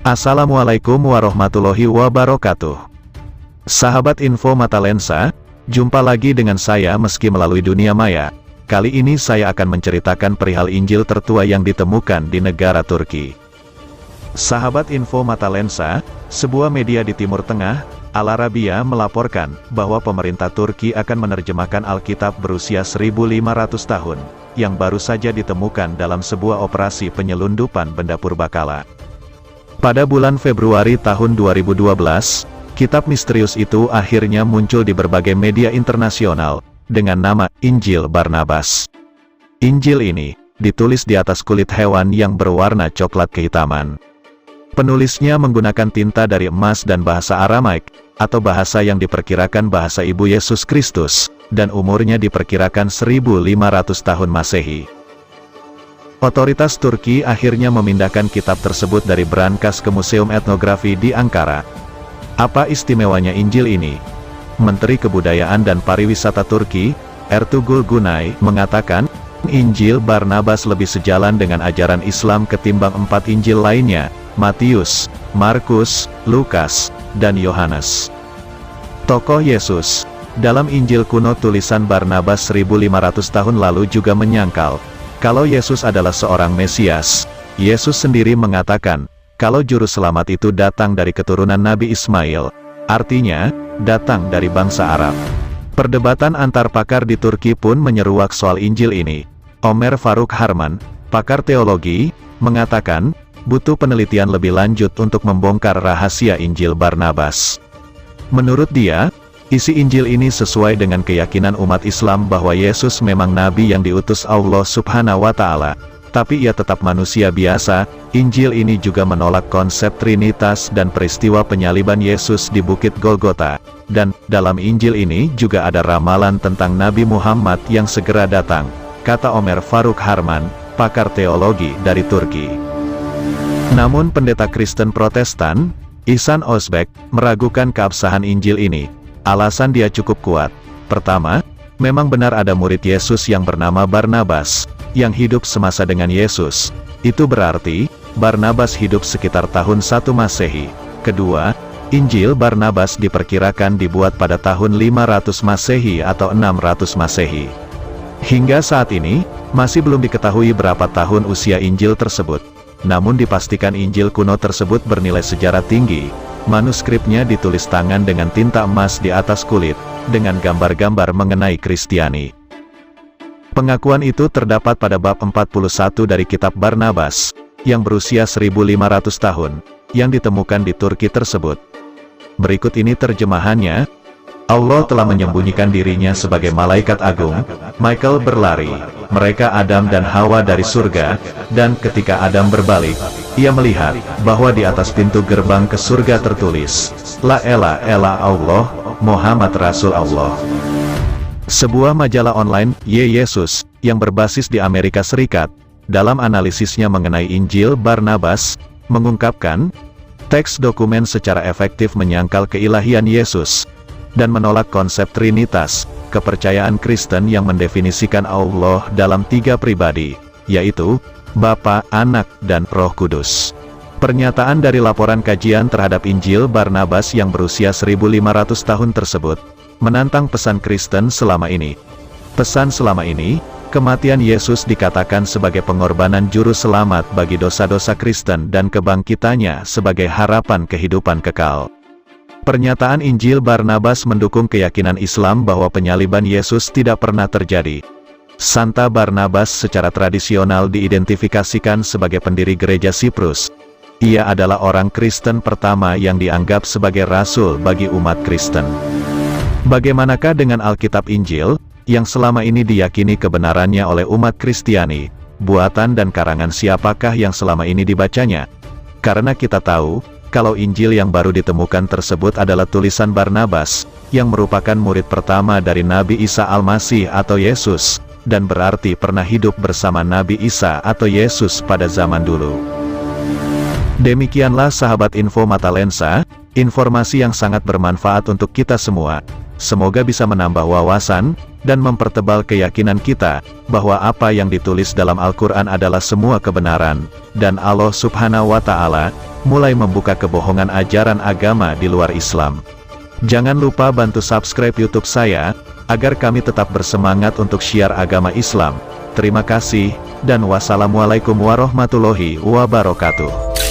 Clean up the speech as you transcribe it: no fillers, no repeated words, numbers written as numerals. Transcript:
Assalamualaikum warahmatullahi wabarakatuh. Sahabat Info Mata Lensa, jumpa lagi dengan saya meski melalui dunia maya. Kali ini saya akan menceritakan perihal Injil tertua yang ditemukan di negara Turki. Sahabat Info Mata Lensa, sebuah media di Timur Tengah, Al Arabiya melaporkan bahwa pemerintah Turki akan menerjemahkan Alkitab berusia 1500 tahun, yang baru saja ditemukan dalam sebuah operasi penyelundupan benda purbakala. Pada bulan Februari tahun 2012, kitab misterius itu akhirnya muncul di berbagai media internasional, dengan nama Injil Barnabas. Injil ini, ditulis di atas kulit hewan yang berwarna coklat kehitaman. Penulisnya menggunakan tinta dari emas dan bahasa Aramaik, atau bahasa yang diperkirakan bahasa Ibu Yesus Kristus, dan umurnya diperkirakan 1500 tahun Masehi. Otoritas Turki akhirnya memindahkan kitab tersebut dari brankas ke Museum Etnografi di Ankara. Apa istimewanya Injil ini? Menteri Kebudayaan dan Pariwisata Turki, Ertuğrul Günay, mengatakan, Injil Barnabas lebih sejalan dengan ajaran Islam ketimbang 4 Injil lainnya, Matius, Markus, Lukas, dan Yohanes. Tokoh Yesus, dalam Injil kuno tulisan Barnabas 1500 tahun lalu juga menyangkal, kalau Yesus adalah seorang Mesias. Yesus sendiri mengatakan, kalau juru selamat itu datang dari keturunan Nabi Ismail, artinya, datang dari bangsa Arab. Perdebatan antar pakar di Turki pun menyeruak soal Injil ini. Ömer Faruk Harman, pakar teologi, mengatakan, butuh penelitian lebih lanjut untuk membongkar rahasia Injil Barnabas. Menurut dia, isi Injil ini sesuai dengan keyakinan umat Islam bahwa Yesus memang Nabi yang diutus Allah Subhanahu wa Ta'ala, tapi ia tetap manusia biasa. Injil ini juga menolak konsep Trinitas dan peristiwa penyaliban Yesus di Bukit Golgota, dan dalam Injil ini juga ada ramalan tentang Nabi Muhammad yang segera datang, kata Ömer Faruk Harman, pakar teologi dari Turki. Namun pendeta Kristen Protestan, Ihsan Özbek, meragukan keabsahan Injil ini. Alasan dia cukup kuat. Pertama, memang benar ada murid Yesus yang bernama Barnabas, yang hidup semasa dengan Yesus. Itu berarti, Barnabas hidup sekitar tahun 1 Masehi. Kedua, Injil Barnabas diperkirakan dibuat pada tahun 500 Masehi atau 600 Masehi. Hingga saat ini, masih belum diketahui berapa tahun usia Injil tersebut. Namun dipastikan Injil kuno tersebut bernilai sejarah tinggi. Manuskripnya ditulis tangan dengan tinta emas di atas kulit, dengan gambar-gambar mengenai Kristiani. Pengakuan itu terdapat pada bab 41 dari kitab Barnabas, yang berusia 1500 tahun, yang ditemukan di Turki tersebut. Berikut ini terjemahannya. Allah telah menyembunyikan dirinya sebagai malaikat agung. Michael berlari, mereka Adam dan Hawa dari surga, dan ketika Adam berbalik, ia melihat bahwa di atas pintu gerbang ke surga tertulis, La Ela Ela Allah, Muhammad Rasul Allah. Sebuah majalah online, Ye Yesus, yang berbasis di Amerika Serikat, dalam analisisnya mengenai Injil Barnabas, mengungkapkan, teks dokumen secara efektif menyangkal keilahian Yesus, dan menolak konsep Trinitas, kepercayaan Kristen yang mendefinisikan Allah dalam 3 pribadi, yaitu, Bapa, Anak, dan Roh Kudus. Pernyataan dari laporan kajian terhadap Injil Barnabas yang berusia 1500 tahun tersebut, menantang pesan Kristen selama ini. Pesan selama ini, kematian Yesus dikatakan sebagai pengorbanan juru selamat bagi dosa-dosa Kristen dan kebangkitannya sebagai harapan kehidupan kekal. Pernyataan Injil Barnabas mendukung keyakinan Islam bahwa penyaliban Yesus tidak pernah terjadi. Santa Barnabas secara tradisional diidentifikasikan sebagai pendiri gereja Siprus. Ia adalah orang Kristen pertama yang dianggap sebagai rasul bagi umat Kristen. Bagaimanakah dengan Alkitab Injil, yang selama ini diyakini kebenarannya oleh umat Kristiani? Buatan dan karangan siapakah yang selama ini dibacanya? Karena kita tahu, kalau Injil yang baru ditemukan tersebut adalah tulisan Barnabas, yang merupakan murid pertama dari Nabi Isa Al-Masih atau Yesus, dan berarti pernah hidup bersama Nabi Isa atau Yesus pada zaman dulu. Demikianlah sahabat Info Mata Lensa, informasi yang sangat bermanfaat untuk kita semua. Semoga bisa menambah wawasan, dan mempertebal keyakinan kita, bahwa apa yang ditulis dalam Al-Quran adalah semua kebenaran, dan Allah Subhanahu wa Ta'ala mulai membuka kebohongan ajaran agama di luar Islam. Jangan lupa bantu subscribe YouTube saya, agar kami tetap bersemangat untuk syiar agama Islam. Terima kasih, dan wassalamualaikum warahmatullahi wabarakatuh.